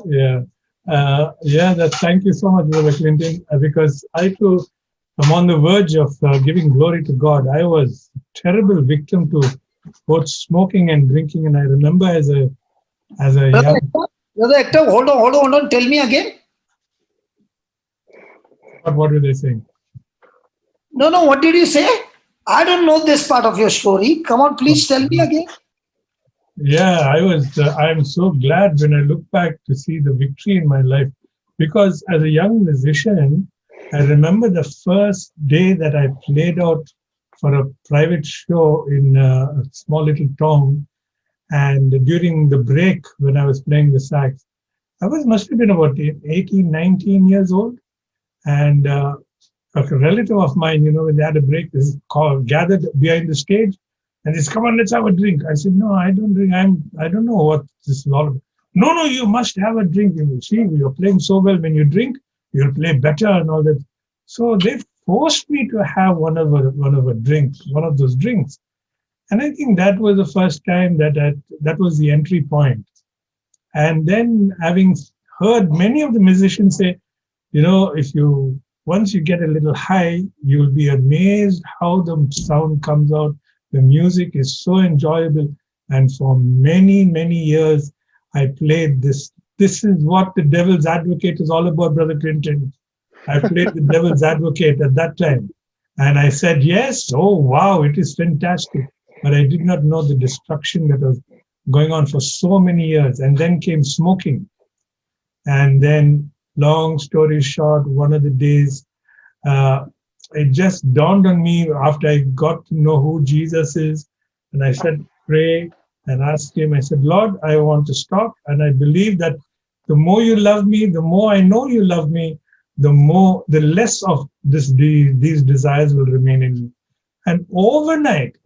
Yeah. Thank you so much, Brother Clinton, because I too am on the verge of giving glory to God. I was a terrible victim to both smoking and drinking, and I remember as a Brother young. Hector, Brother Hector, hold on. Tell me again. What were they saying? No. What did you say? I don't know this part of your story. Come on, please tell me again. Yeah, I was. I'm so glad when I look back to see the victory in my life, because as a young musician, I remember the first day that I played out for a private show in a small little town, and during the break when I was playing the sax, I must have been about 18, 19 years old, and a relative of mine, when they had a break, this called gathered behind the stage, and they said, "Come on, let's have a drink." I said, "No, I don't drink. I don't know what this is all about." No, you must have a drink. You see, you're playing so well. When you drink, you'll play better and all that. So they forced me to have one of those drinks, and I think that was the first time that was the entry point. And then having heard many of the musicians say, if you once you get a little high, you'll be amazed how the sound comes out. The music is so enjoyable. And for many, many years, I played this. This is what the devil's advocate is all about, Brother Clinton. I played the devil's advocate at that time. And I said, yes, oh, wow, it is fantastic. But I did not know the destruction that was going on for so many years. And then came smoking. And then, long story short, one of the days, it just dawned on me after I got to know who Jesus is. And I said, pray and ask him. I said, Lord, I want to stop. And I believe that the more you love me, the more I know you love me, the less of these desires will remain in me. And overnight,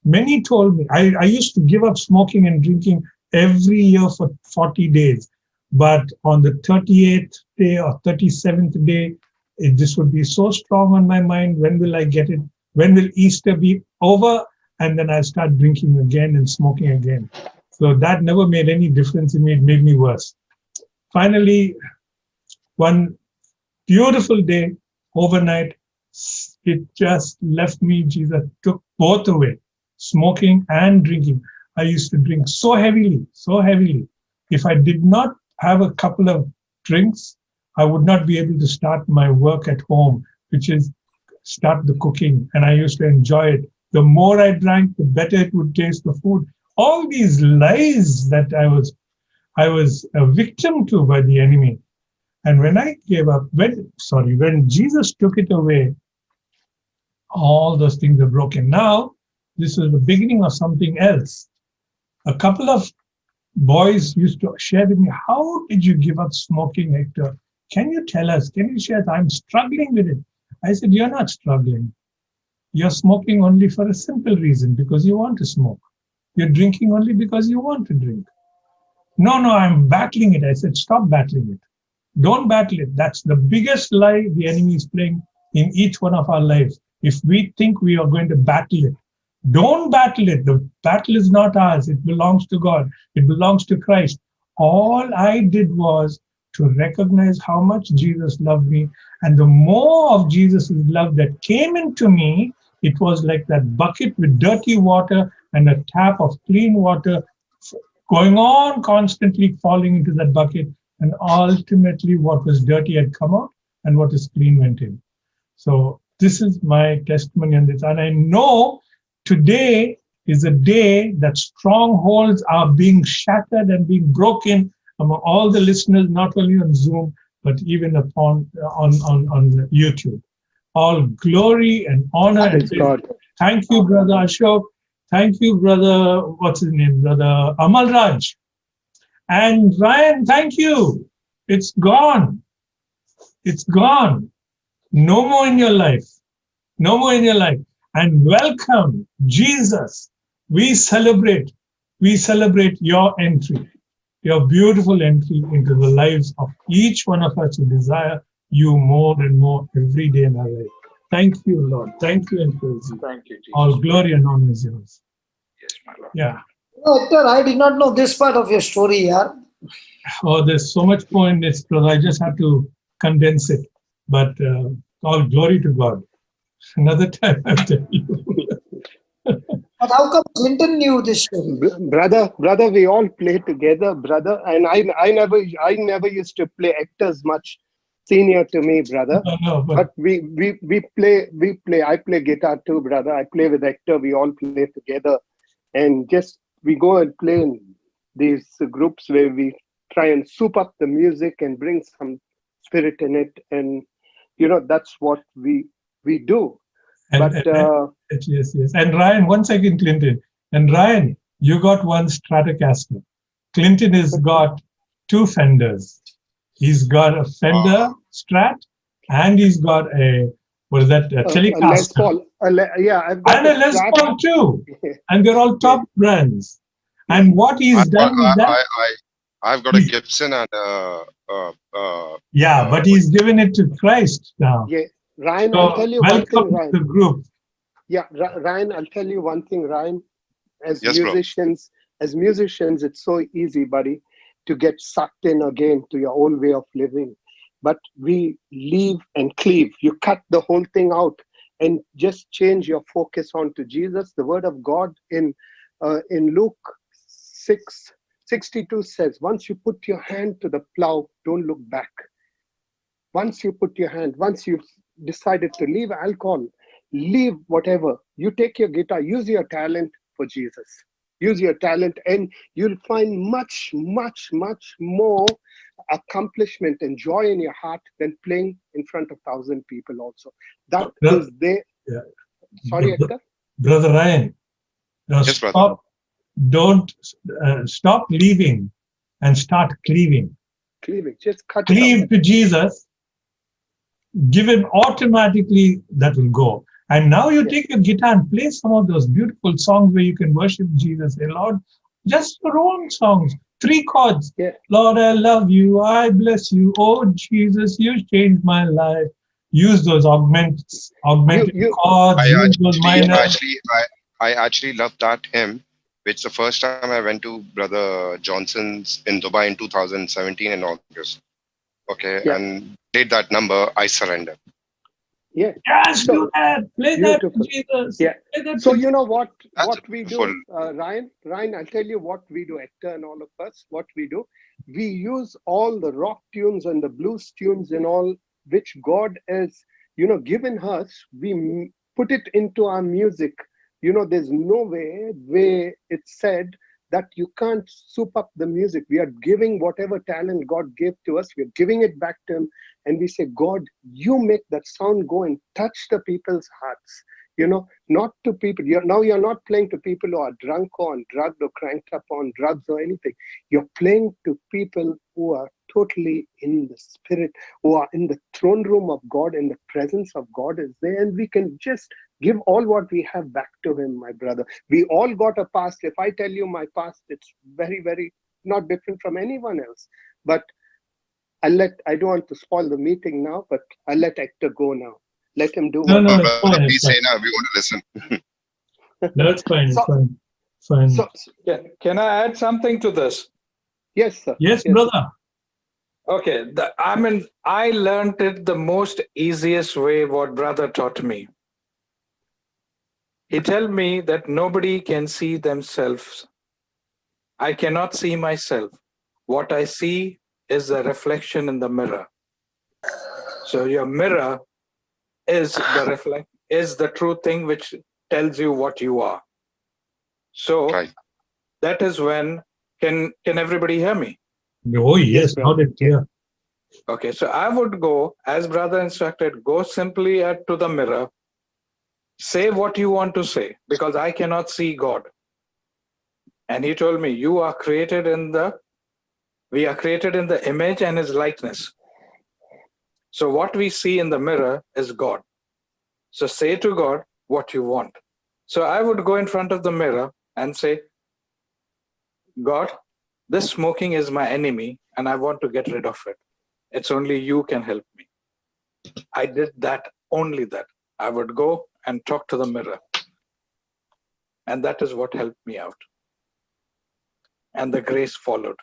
many told me, I used to give up smoking and drinking every year for 40 days. But on the 38th day or 37th day, this would be so strong on my mind. When will I get it? When will Easter be over? And then I'll start drinking again and smoking again. So that never made any difference in me. It made me worse. Finally, one beautiful day, overnight, it just left me. Jesus took both away, smoking and drinking. I used to drink so heavily. If I did not have a couple of drinks, I would not be able to start my work at home, which is start the cooking. And I used to enjoy it. The more I drank, the better it would taste the food. All these lies that I was a victim to by the enemy. And when I gave up, when Jesus took it away, all those things are broken. Now, this is the beginning of something else. A couple of boys used to share with me, how did you give up smoking, Hector? Can you tell us? Can you share? I'm struggling with it. I said, you're not struggling. You're smoking only for a simple reason, because you want to smoke. You're drinking only because you want to drink. No, I'm battling it. I said, stop battling it. Don't battle it. That's the biggest lie the enemy is playing in each one of our lives. If we think we are going to battle it, don't battle it. The battle is not ours. It belongs to God. It belongs to Christ. All I did was to recognize how much Jesus loved me. And the more of Jesus' love that came into me, it was like that bucket with dirty water and a tap of clean water going on, constantly falling into that bucket. And ultimately, what was dirty had come out and what is clean went in. So this is my testimony on this. And I know today is a day that strongholds are being shattered and being broken among all the listeners, not only on Zoom, but even on YouTube. All glory and honor and praise. Thank you, Brother Ashok. Thank you, Brother, what's his name? Brother Amal Raj. And Ryan, thank you. It's gone. It's gone. No more in your life. No more in your life. And welcome, Jesus. We celebrate your entry, your beautiful entry into the lives of each one of us who desire you more and more every day in our life. Thank you, Lord. Thank you and praise you. Thank you, Jesus. All glory and honor is yours. Yes, my Lord. Yeah. Hector, I did not know this part of your story, yaar. Oh, there's so much more in this, brother. I just have to condense it. But all glory to God. Another time I'll tell you. But how come Clinton knew this story? Brother, we all play together, brother. And I never used to play actors much senior to me, brother. No, but But we play. I play guitar too, brother. I play with Hector. We all play together, and just we go and play in these groups where we try and soup up the music and bring some spirit in it, and that's what we do. and, But and yes, yes. And Ryan, 1 second, Clinton. And Ryan, you got one Stratocaster. Clinton has got two Fenders. He's got a Fender Strat, and he's got a what is that? A a Les Telecaster, Paul, yeah, I've got and a a Les Strat. Paul too. And they're all top brands. Yeah. And what he's done with that, I've got a he's- Gibson and yeah, but he's given it to Christ now. Yeah, Ryan, So I'll tell you one thing, welcome to Ryan. the group. Yeah, Ryan, I'll tell you one thing, Ryan. As Yes, bro. musicians, it's so easy, buddy, to get sucked in again to your own way of living. But we leave and cleave. You cut the whole thing out and just change your focus onto Jesus. The Word of God in Luke 6:62 says, "Once you put your hand to the plow, don't look back." Once you've decided to leave alcohol, leave whatever, you take your guitar, use your talent for Jesus. Use your talent, and you'll find much, much, much more accomplishment and joy in your heart than playing in front of 1,000 people also. That Yeah. is there. Yeah. Sorry, Hector? Brother Ryan, now Yes, brother. stop. Don't stop leaving and start cleaving. Cleaving. Just cut it out. Cleave to Jesus. Give him automatically, that will go. And now you take your guitar and play some of those beautiful songs where you can worship Jesus. Say, Lord, just your own songs, 3 chords. Yeah. Lord, I love you. I bless you. Oh, Jesus, you changed my life. Use those augmented chords. Use those minor. I actually love that hymn, which the first time I went to Brother Johnson's in Dubai in 2017 in August. Okay, Yeah. and played that number, I Surrender. Yeah. Yes, So, do that. Play that to beautiful. Jesus. Yeah. Play that So to you know what That's we beautiful. do, Ryan, I'll tell you what we do, Hector and all of us, what we do. We use all the rock tunes and the blues tunes and all which God has, given us. We put it into our music. There's no way where it's said that you can't soup up the music. We are giving whatever talent God gave to us, we're giving it back to Him. And we say, God, you make that sound go and touch the people's hearts. Not to people. You're not playing to people who are drunk or drugged or cranked up on drugs or anything. You're playing to people who are totally in the spirit, who are in the throne room of God, and the presence of God is there. And we can just give all what we have back to Him, my brother. We all got a past. If I tell you my past, it's very, very not different from anyone else. But I don't want to spoil the meeting now, but I'll let Hector go now. Let him do No, what no, it's fine. Please It's say fine. now, we want to listen. No, it's fine. It's So- fine. Fine. So, Can I add something to this? yes, sir. Yes, brother. Okay, I learned it the most easiest way what brother taught me. He told me that nobody can see themselves. I cannot see myself. What I see is a reflection in the mirror. So your mirror is the true thing which tells you what you are. So Right. that is when can everybody hear me? Oh, yes, brother. loud and clear. Okay, so I would go, as brother instructed, go simply to the mirror, say what you want to say, because I cannot see God. And he told me, we are created in the image and His likeness. So what we see in the mirror is God. So say to God what you want. So I would go in front of the mirror and say, God, this smoking is my enemy and I want to get rid of it. It's only you can help me. I did that, only that. I would go and talk to the mirror. And that is what helped me out. And the grace followed.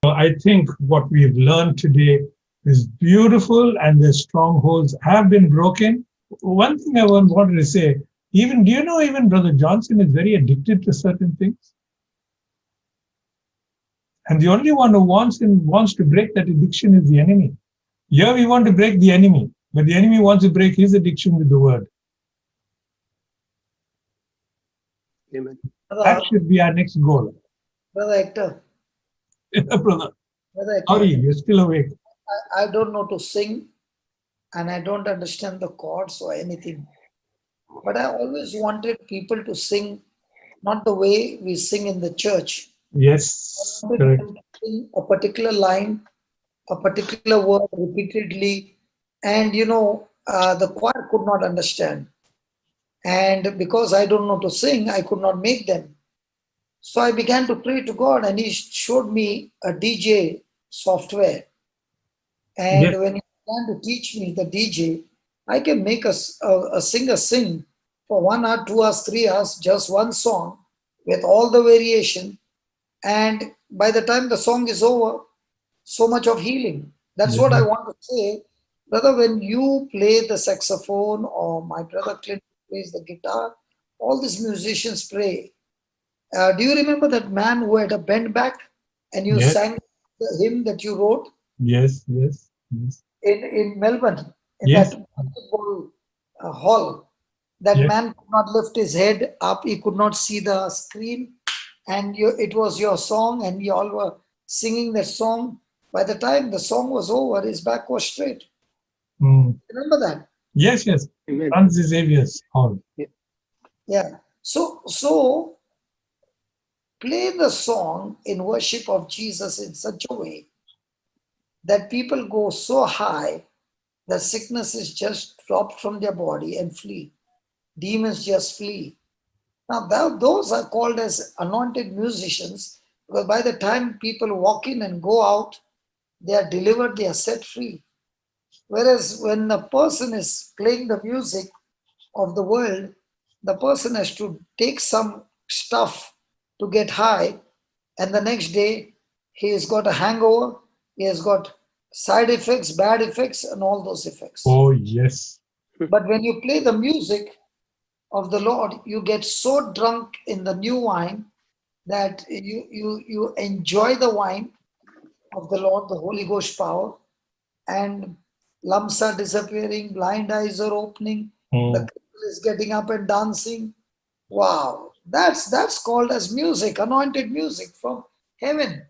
I think what we've learned today is beautiful, and the strongholds have been broken. One thing I wanted to say, even do you know even Brother Johnson is very addicted to certain things? And the only one who wants to break that addiction is the enemy. Here we want to break the enemy, but the enemy wants to break his addiction with the word. Amen. That should be our next goal. Brother Hector, Brother, Brother Hector, sorry, you're still awake. I don't know to sing and I don't understand the chords or anything. But I always wanted people to sing not the way we sing in the church. Yes, I wanted correct. them to sing a particular line, a particular word repeatedly, and the choir could not understand. And because I don't know to sing, I could not make them. So I began to pray to God, and He showed me a DJ software. And Yes, when He began to teach me the DJ, I can make a singer sing for 1 hour, 2 hours, 3 hours, just one song with all the variation. And by the time the song is over, so much of healing. That's what I want to say. Brother, when you play the saxophone or my brother Clint plays the guitar, all these musicians play. Do you remember that man who had a bent back and you yes, sang the hymn that you wrote yes, yes, yes, in Melbourne, in that yes, basketball hall? That yes. man could not lift his head up, he could not see the screen, and it was your song, and you all were singing that song. By the time the song was over, his back was straight. Mm. Remember that? Yes, yes. Amen. Francis Xavier's Hall. Yeah. So play the song in worship of Jesus in such a way that people go so high that sicknesses just drop from their body and flee. Demons just flee. Now, those are called as anointed musicians, because by the time people walk in and go out, they are delivered, they are set free. Whereas when a person is playing the music of the world, the person has to take some stuff to get high, and the next day he has got a hangover, he has got side effects, bad effects, and all those effects. Oh, yes. But when you play the music of the Lord, you get so drunk in the new wine that you enjoy the wine of the Lord, the Holy Ghost power, and lumps are disappearing, blind eyes are opening, the Mm. cripple is getting up and dancing. Wow, that's called as music, anointed music from heaven.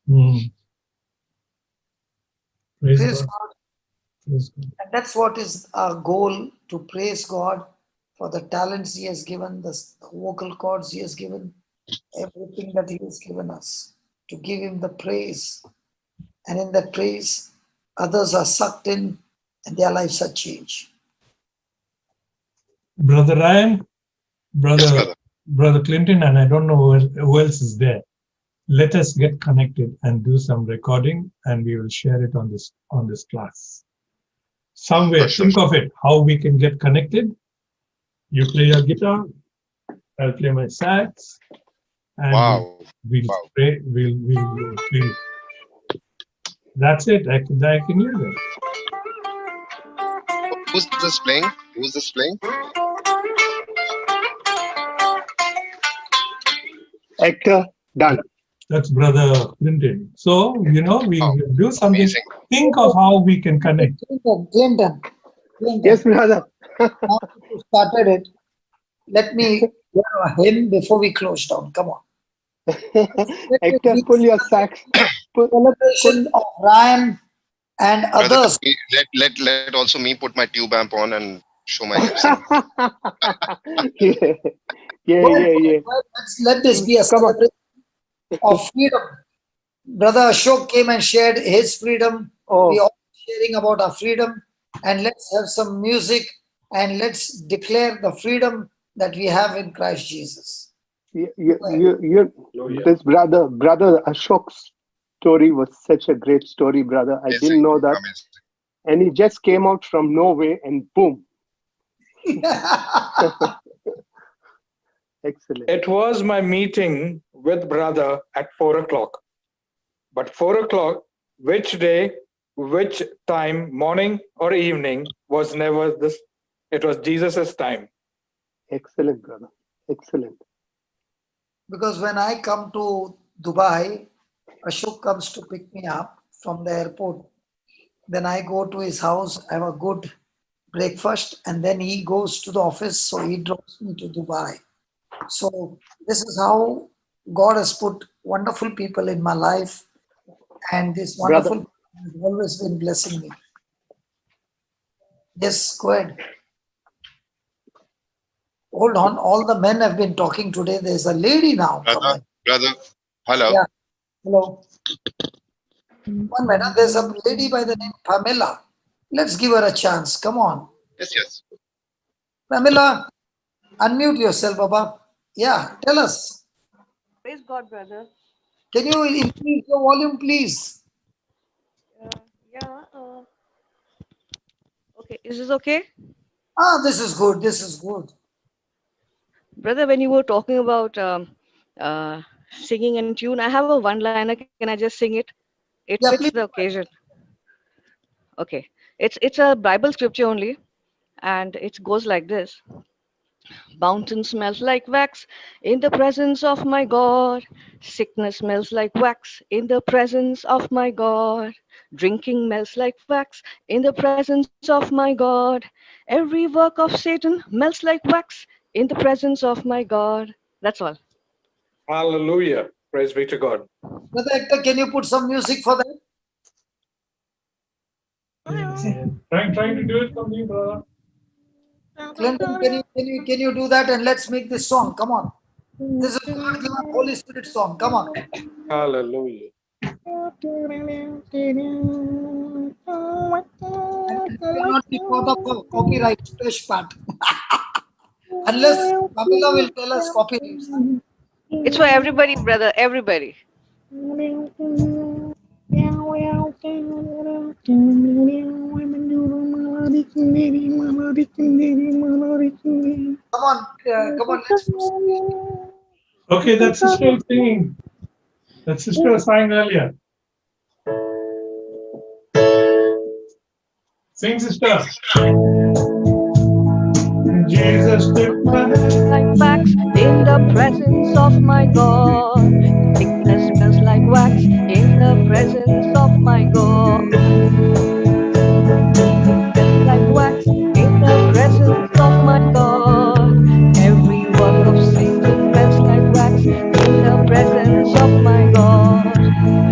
Mm. Praise Praise God. God. Praise God. And that's what is our goal, to praise God for the talents He has given, the vocal cords He has given, everything that He has given us, to give Him the praise. And in that praise, others are sucked in and their lives are changed. Brother Ryan, Yes, brother. Brother Clinton, and I don't know who else is there. Let us get connected and do some recording, and we will share it on this class. Somewhere, For sure. think of it, how we can get connected. You play your guitar, I'll play my sax, and Wow. we'll Wow. pray, we'll that's it. I can use it. Who's this playing? Who's this playing? Hector, done. That's Brother Clinton. So, we Wow. will do something. Amazing. Think of how we can connect. Clinton. Yes, brother. Now you started it. Let me hear a hymn before we close down. Come on. Hector, pull your sax. Celebration of Ryan and Brother, others. let also me put my tube amp on and show my gifts. yeah, yeah, Go ahead, yeah, yeah. let this be a Come on. celebration of freedom. Brother Ashok came and shared his freedom. Oh, We all sharing about our freedom. And let's have some music and let's declare the freedom that we have in Christ Jesus. this brother Ashok's story was such a great story, brother. I didn't know that. Amazing. And he just came out from nowhere and boom. Excellent. It was my meeting with brother at 4 o'clock. But 4 o'clock, which day, which time, morning or evening, was never this. It was Jesus's time. Excellent, brother. Excellent. Because when I come to Dubai, Ashok comes to pick me up from the airport. Then I go to his house, have a good breakfast, and then he goes to the office. So he drops me to Dubai. So this is how God has put wonderful people in my life, and this wonderful Brother. people has always been blessing me. Yes, go ahead. Hold on, all the men have been talking today. There's a lady now. Brother, hello. Yeah. Hello. 1 minute. There's a lady by the name Pamela. Let's give her a chance. Come on. Yes. Pamela, unmute yourself, Baba. Yeah, tell us. Praise God, brother. Can you increase your volume, please? Yeah. Okay, is this okay? This is good. This is good. Brother, when you were talking about singing and tune, I have a one-liner. Can I just sing it? It Yeah, fits please. the occasion. Okay. It's a Bible scripture only, and it goes like this. Mountain smells like wax in the presence of my God. Sickness smells like wax in the presence of my God. Drinking smells like wax in the presence of my God. Every work of Satan melts like wax in the presence of my God. That's all. Hallelujah. Praise be to God. Brother Hector, can you put some music for that? Trying to do it for me, brother. Clinton, can you do that, and let's make this song? Come on. This is God given Holy Spirit song. Come on. Hallelujah. And it will not be caught up for copyright splash part. Unless Pamela will tell us copyrights. It's for everybody, brother. Everybody. Come on, let's proceed. Okay, that sister was singing. That sister was sang earlier. Sing, sister. Jesus took my Like wax in the presence of my God. Sickness smells like wax in the presence of my God. Smells like wax in the presence of my God. Every work of Satan smells like wax in the presence of my God.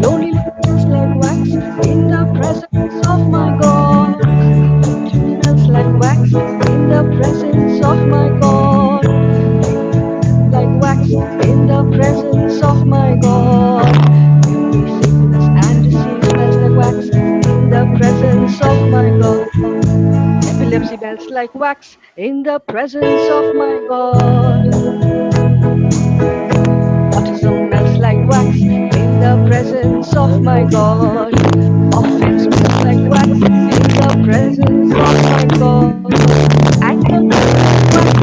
Loneliness smells like wax in the presence of my God. Smells like wax in the presence of my God. Like wax in the presence of my God. Every sickness and disease smells like wax in the presence of my God. Epilepsy smells like wax in the presence of my God. Autism smells like wax in the presence of my God. Offense smells like wax in the presence of my God. Anger smells like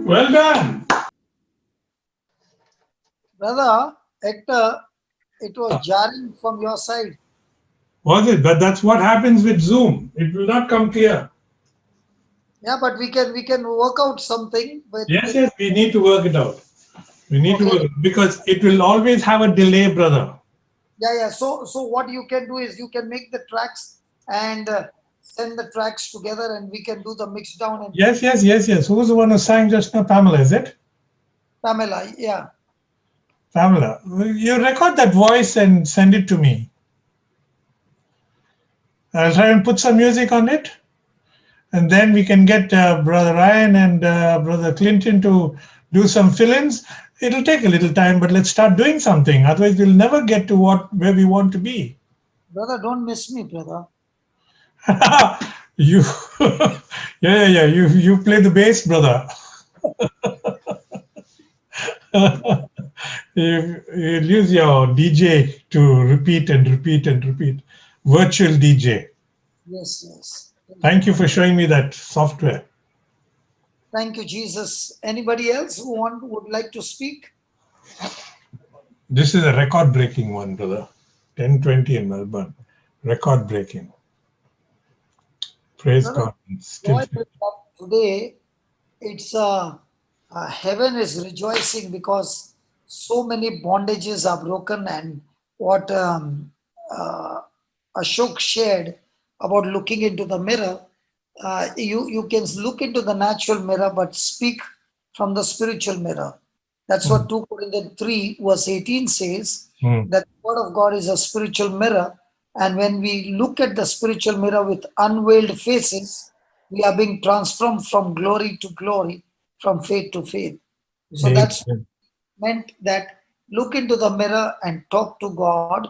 Well done. Brother Hector, it was jarring from your side. Was it? But that's what happens with Zoom. It will not come clear. Yeah, but we can work out something. But Yes, we need to work it out. We need to work it, because it will always have a delay, brother. Yeah. So what you can do is you can make the tracks and send the tracks together, and we can do the mix down. And Yes. Who's the one who sang just now? Pamela, is it? Pamela, yeah. Pamela, you record that voice and send it to me. I'll try and put some music on it. And then we can get Brother Ryan and Brother Clinton to do some fill-ins. It'll take a little time, but let's start doing something. Otherwise, we'll never get to where we want to be. Brother, don't miss me, brother. You, yeah. You play the bass, brother. you use your DJ to repeat and repeat and repeat. Virtual DJ. Yes. Thank you for showing me that software. Thank you, Jesus. Anybody else who would like to speak? This is a record-breaking one, brother. 10:20 in Melbourne. Record-breaking. Praise Brother, God. Still, today, it's heaven is rejoicing because so many bondages are broken, and what Ashok shared about looking into the mirror, you can look into the natural mirror but speak from the spiritual mirror. That's what 2 Corinthians 3 verse 18 says, that the word of God is a spiritual mirror, and when we look at the spiritual mirror with unveiled faces, we are being transformed from glory to glory, from faith to faith. So that's meant that look into the mirror and talk to God,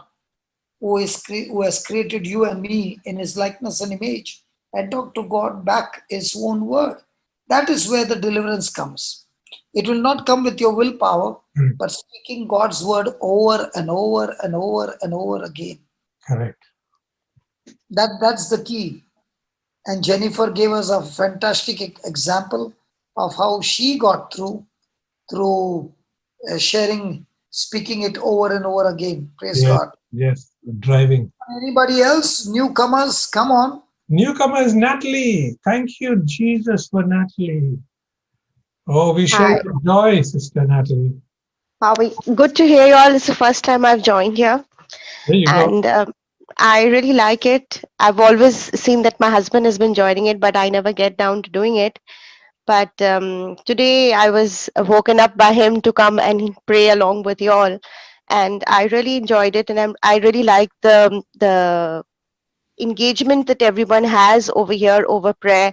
who has created you and me in his likeness and image, and talk to God back his own word. That is where the deliverance comes. It will not come with your willpower, but speaking God's word over and over and over and over again. correct. That's the key. And Jennifer gave us a fantastic example of how she got through sharing, speaking it over and over again. Praise God. Yes, driving. Anybody else? Newcomers, come on. Newcomers, Natalie. Thank you, Jesus, for Natalie. Oh, we share Hi. your joy, Sister Natalie. Good to hear you all. It's the first time I've joined here, There you go. and I really like it. I've always seen that my husband has been joining it, but I never get down to doing it. But today I was woken up by him to come and pray along with you all, and I really enjoyed it. And I really like the engagement that everyone has over here over prayer.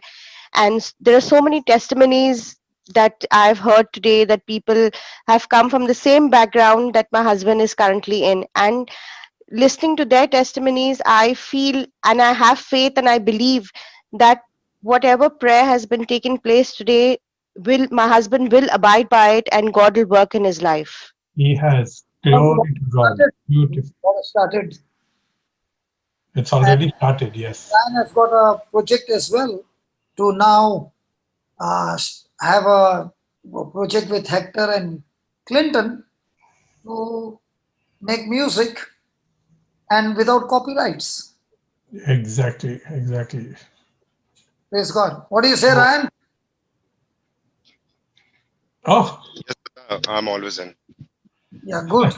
And there are so many testimonies that I've heard today, that people have come from the same background that my husband is currently in, and listening to their testimonies, I feel and I have faith and I believe that whatever prayer has been taking place today, will my husband will abide by it, and God will work in his life. He has. Glory to God. Beautiful. God started. It's already started, yes. Dan has got a project as well to now have a project with Hector and Clinton to make music and without copyrights. Exactly, exactly. Praise God. What do you say, Ryan? Oh. Yes, I'm always in. Yeah, good.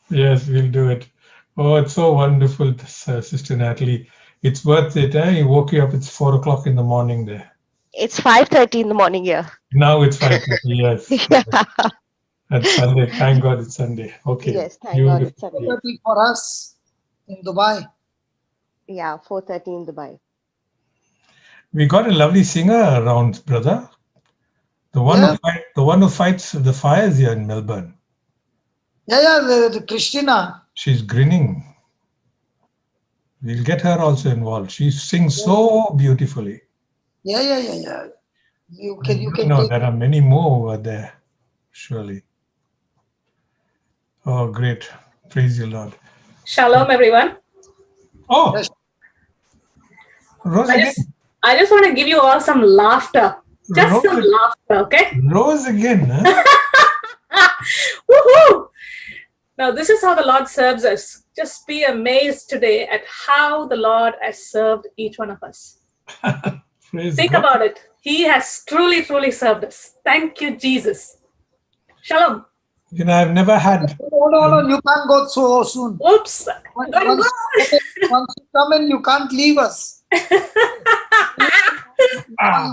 Yes, we'll do it. Oh, it's so wonderful, Sister Natalie. It's worth it. Eh? He woke you up. It's 4 o'clock in the morning there. It's 5:30 in the morning here. Now it's 5:30. Yes. Yeah. It's Sunday. Thank God it's Sunday. Okay. Yes, thank God it's Sunday. 4:30 for us in Dubai. Yeah, 4:30 in Dubai. We got a lovely singer around, brother. The one who fights the fires here in Melbourne. Yeah, the Christina. She's grinning. We'll get her also involved. She sings so beautifully. Yeah. You can No, there are many more over there, surely. Oh, great. Praise you, Lord. Shalom, everyone. Oh, Yes. Rose I again. just want to give you all some laughter. Just Rose some laughter, okay? Rose again, huh? Woohoo! Now, this is how the Lord serves us. Just be amazed today at how the Lord has served each one of us. Think God. about it. He has truly, truly served us. Thank you, Jesus. Shalom. You know, I've never had. Hold on, you can't go so soon. Oops. Once you come in, you can't leave us.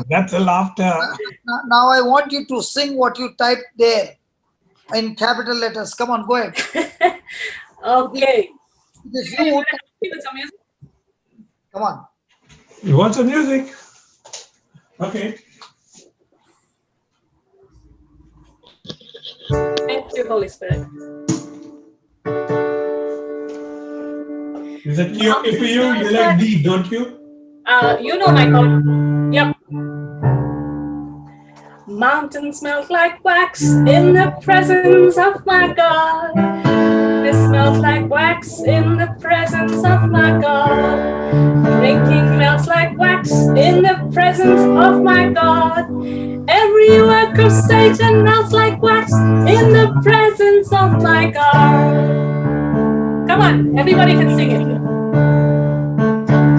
That's a laughter. Now I want you to sing what you typed there in capital letters. Come on, go ahead. Okay. This you. Come on. You want some music? Okay. Thank you, Holy Spirit. Is that okay for you? You like D, don't you? You know my call. Yep. Mountains melt like wax in the presence of my God. Sickness smells like wax in the presence of my God. Drinking melts like wax in the presence of my God. Every work of Satan melts like wax in the presence of my God. Come on, everybody can sing it.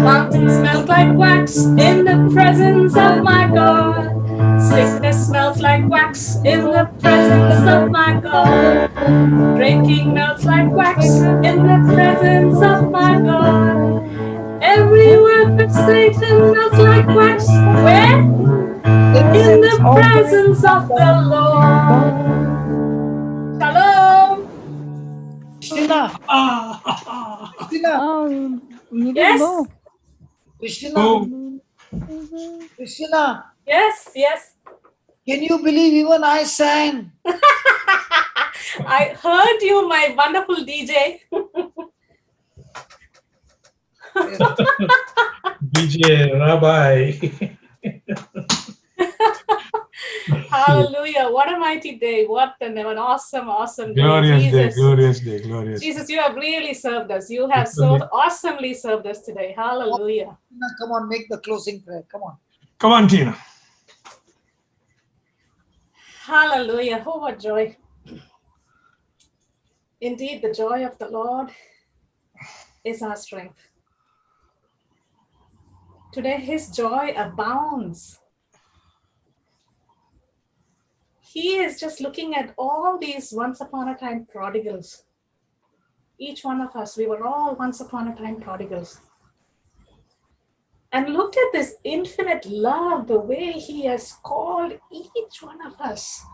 Mountains melt like wax in the presence of my God. Sickness smells like wax in the presence of my God. Drinking melts like wax in the presence of my God. Every work of Satan melts like wax. Where? In the presence of the Lord. Shalom. Krishna, Krishna, You can Yes. go. Krishna, Oh, Krishna. Yes, yes. Can you believe even I sang? I heard you, my wonderful DJ. DJ Rabbi. Hallelujah. What a mighty day. What an awesome, awesome day. Glorious day, Jesus. glorious day, glorious day. Jesus, you have really served us. You have so awesomely served us today. Hallelujah. Come on, make the closing prayer. Come on. Come on, Tina. Hallelujah. Oh, what joy. Indeed, the joy of the Lord is our strength. Today, his joy abounds. He is just looking at all these once upon a time prodigals. Each one of us, we were all once upon a time prodigals. And looked at this infinite love, the way he has called each one of us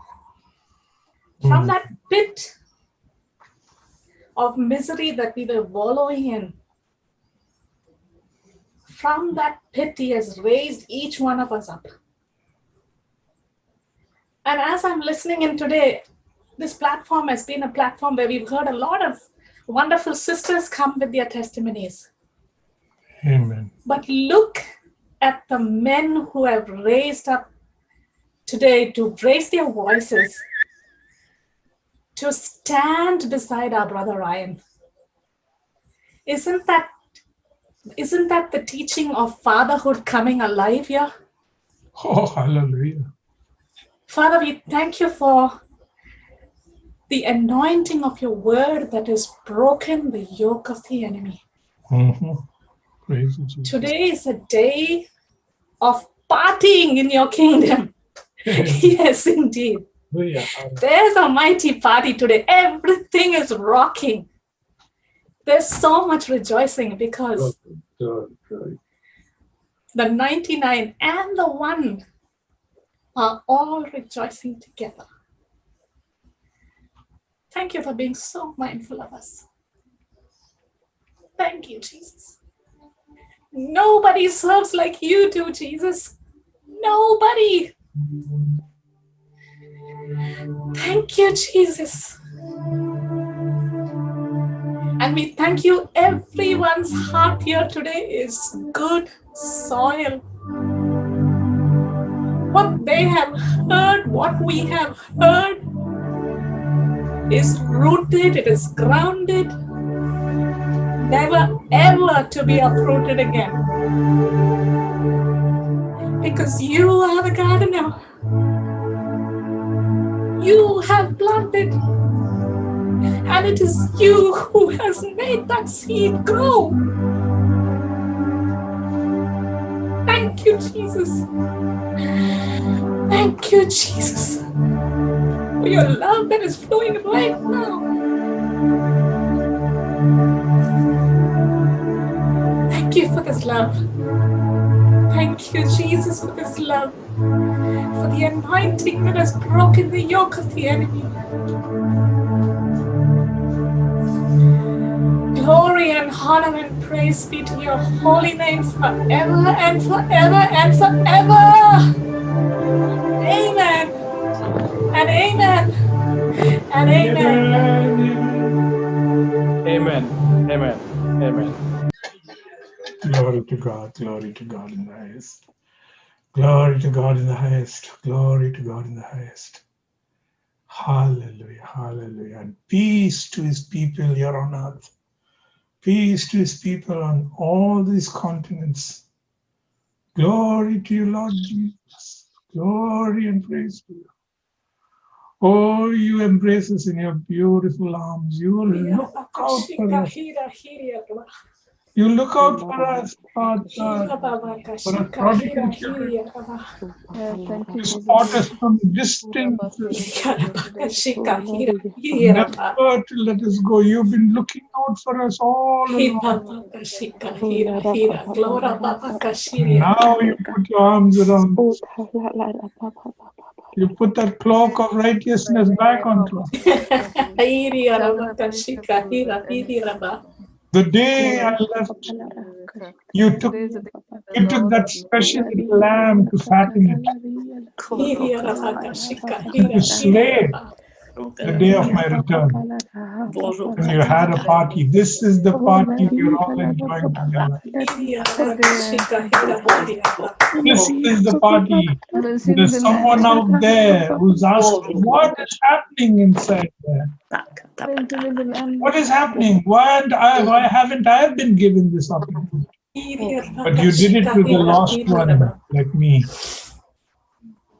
from that pit of misery that we were wallowing in. From that pit, he has raised each one of us up. And as I'm listening in today, this platform has been a platform where we've heard a lot of wonderful sisters come with their testimonies. Amen. But look at the men who have raised up today to raise their voices, to stand beside our brother Ryan. Isn't that the teaching of fatherhood coming alive here? Oh, hallelujah. Father, we thank you for the anointing of your word that has broken the yoke of the enemy. Praise you, Jesus. Today is a day of partying in your kingdom. Yes, indeed. There's a mighty party today. Everything is rocking. There's so much rejoicing because the 99 and the 1 are all rejoicing together. Thank you for being so mindful of us. Thank you, Jesus. Nobody serves like you do, Jesus. Nobody. Thank you, Jesus. And we thank you, everyone's heart here today is good soil. What they have heard, what we have heard is rooted, it is grounded, never ever to be uprooted again. Because you are the gardener. You have planted. And it is you who has made that seed grow. Thank you, Jesus. Thank you, Jesus, for your love that is flowing right now. Thank you for this love. Thank you, Jesus, for this love, for the anointing that has broken the yoke of the enemy. Glory and honor and praise be to your holy name forever and forever and forever. Amen. And amen. And amen. Amen. Amen. Amen. Glory to God in the highest. Glory to God in the highest. Glory to God in the highest. Hallelujah, hallelujah. And peace to his people here on earth. Peace to his people on all these continents. Glory to you, Lord Jesus. Glory and praise to you. Oh, you embrace us in your beautiful arms. You look out for us. You look out for us, Father God, for our prodigal children. You spot us from distances, never to let us go. You've been looking out for us all along. And now you put your arms around us. You put that cloak of righteousness back onto us. The day I left, you took that special lamb to fatten it, to slay it the day of my return. And you had a party. This is the party you're all enjoying together. This is the party. There's someone out there who's asking, what is happening inside there? What is happening? Why haven't I been given this opportunity? But you did it to the lost one like me.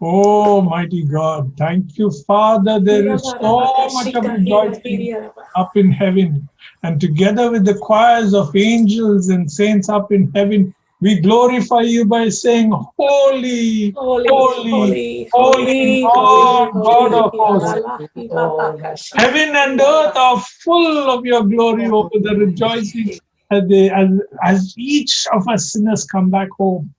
Oh, mighty God. Thank you, Father. There is so much of rejoicing up in heaven. And together with the choirs of angels and saints up in heaven, we glorify you by saying, Holy, holy, holy, Lord God of hosts. Heaven and earth are full of your glory over the rejoicing as each of us sinners come back home.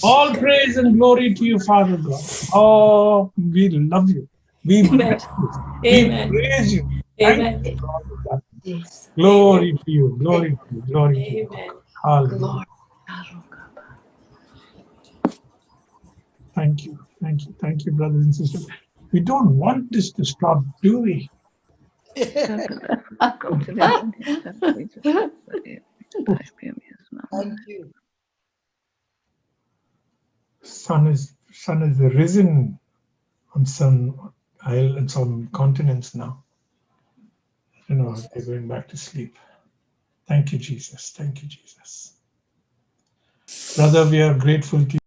All praise and glory to you, Father God. Oh, we love you. We bless you. We praise you. Thank you for all of that. Glory to you. Glory to you. Glory to you. Hallelujah. Thank you. Thank you. Thank you, brothers and sisters. We don't want this to stop, do we? Thank you. Sun is risen on some islands, some continents now. You know, they're going back to sleep. Thank you, Jesus. Thank you, Jesus. Brother, we are grateful to you.